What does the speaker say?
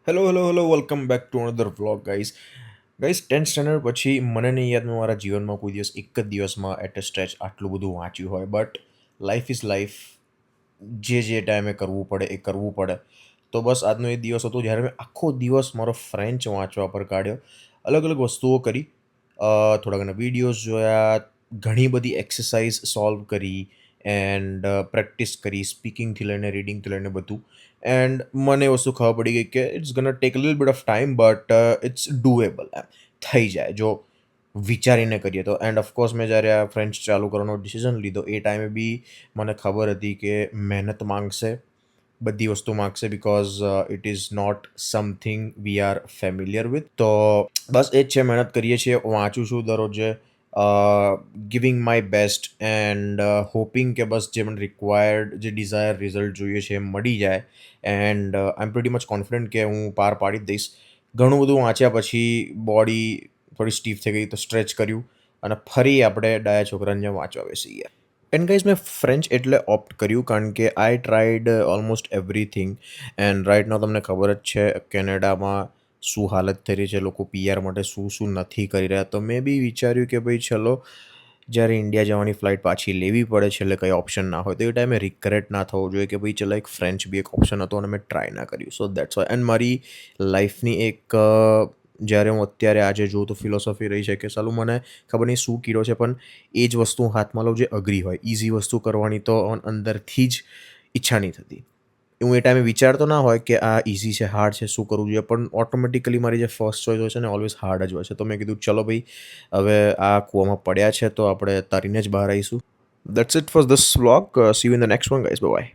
Hello welcome back to another vlog guys 10th standard પછી મને નહીં યાદ મેં મારા જીવનમાં કોઈ દિવસ એક જ દિવસમાં એટ અ સ્ટ્રેચ આટલું બધું વાંચ્યું હોય બટ લાઈફ ઇઝ લાઈફ. જે ટાઈમે કરવું પડે એ કરવું પડે. તો બસ આજનો એ દિવસ હતો જ્યારે મેં આખો દિવસ મારો ફ્રેન્ચ વાંચવા પર કાઢ્યો. અલગ અલગ વસ્તુઓ કરી, થોડા ઘણા વિડીયોઝ જોયા, ઘણી બધી એક્સરસાઇઝ સોલ્વ કરી એન્ડ પ્રેક્ટિસ કરી, સ્પીકિંગથી લઈને રીડિંગથી લઈને બધું. એન્ડ મને એ વસ્તુ ખબર પડી ગઈ કે it's gonna take little bit of time but it's doable. એમ થઈ જાય જો વિચારીને કરીએ તો. એન્ડ ઓફકોર્સ મેં જ્યારે આ ફ્રેન્ચ ચાલુ કરવાનો ડિસિઝન લીધો એ ટાઈમે બી મને ખબર હતી કે મહેનત માંગશે, બધી વસ્તુ માંગશે, because it is not something we are familiar with. તો બસ એ જ છે, મહેનત કરીએ છીએ, વાંચું છું દરરોજે, giving my best and hoping કે બસ જે મને રિક્વાયર્ડ, જે ડિઝાયર રિઝલ્ટ જોઈએ છે એ મળી જાય. And I am pretty much confident કે હું પાર પાડી જ દઈશ. ઘણું બધું વાંચ્યા પછી બોડી થોડી સ્ટીફ થઈ ગઈ તો સ્ટ્રેચ કર્યું અને ફરી આપણે ડાયા છોકરાને જેમ વાંચવા બેસી ગયા. એન્ડ ગાઈઝ મેં ફ્રેન્ચ એટલે ઓપ્ટ કર્યું કારણ કે I tried almost everything. And right now તમને ખબર જ છે કેનેડામાં શું હાલત થઈ રહી છે, લોકો પીઆર માટે શું શું નથી કરી રહ્યા. તો મેં બી વિચાર્યું કે ભાઈ ચલો, જ્યારે ઇન્ડિયા જવાની ફ્લાઇટ પાછી લેવી પડે, છેલ્લે કંઈ ઓપ્શન ના હોય તો એ ટાઈમે રિગ્રેટ ના થવો જોઈએ કે ભાઈ ચલો એક ફ્રેન્ચ બી એક ઓપ્શન હતો અને મેં ટ્રાય ના કર્યું. સો દેટ્સ વાય. એન્ડ મારી લાઈફની એક જ્યારે હું અત્યારે આજે જોઉં તો ફિલોસોફી રહી છે કે સાલું મને ખબર નહીં શું કીડો છે પણ એ જ વસ્તુ હું હાથમાં લઉં જે અઘરી હોય. ઇઝી વસ્તુ કરવાની તો અંદરથી જ ઈચ્છા નહીં થતી. હું એ ટાઈમે વિચારતો ના હોય કે આ ઇઝી છે, હાર્ડ છે, શું કરવું જોઈએ, પણ ઓટોમેટિકલી મારી જે ફર્સ્ટ ચોઇસ હોય છે ને ઓલવેઝ હાર્ડ જ હોય છે. તો મેં કીધું ચલો ભાઈ, હવે આ કૂવામાં પડ્યા છે તો આપણે તરીને જ બહાર આવીશું. That's it for this vlog. See you in the next one guys. By.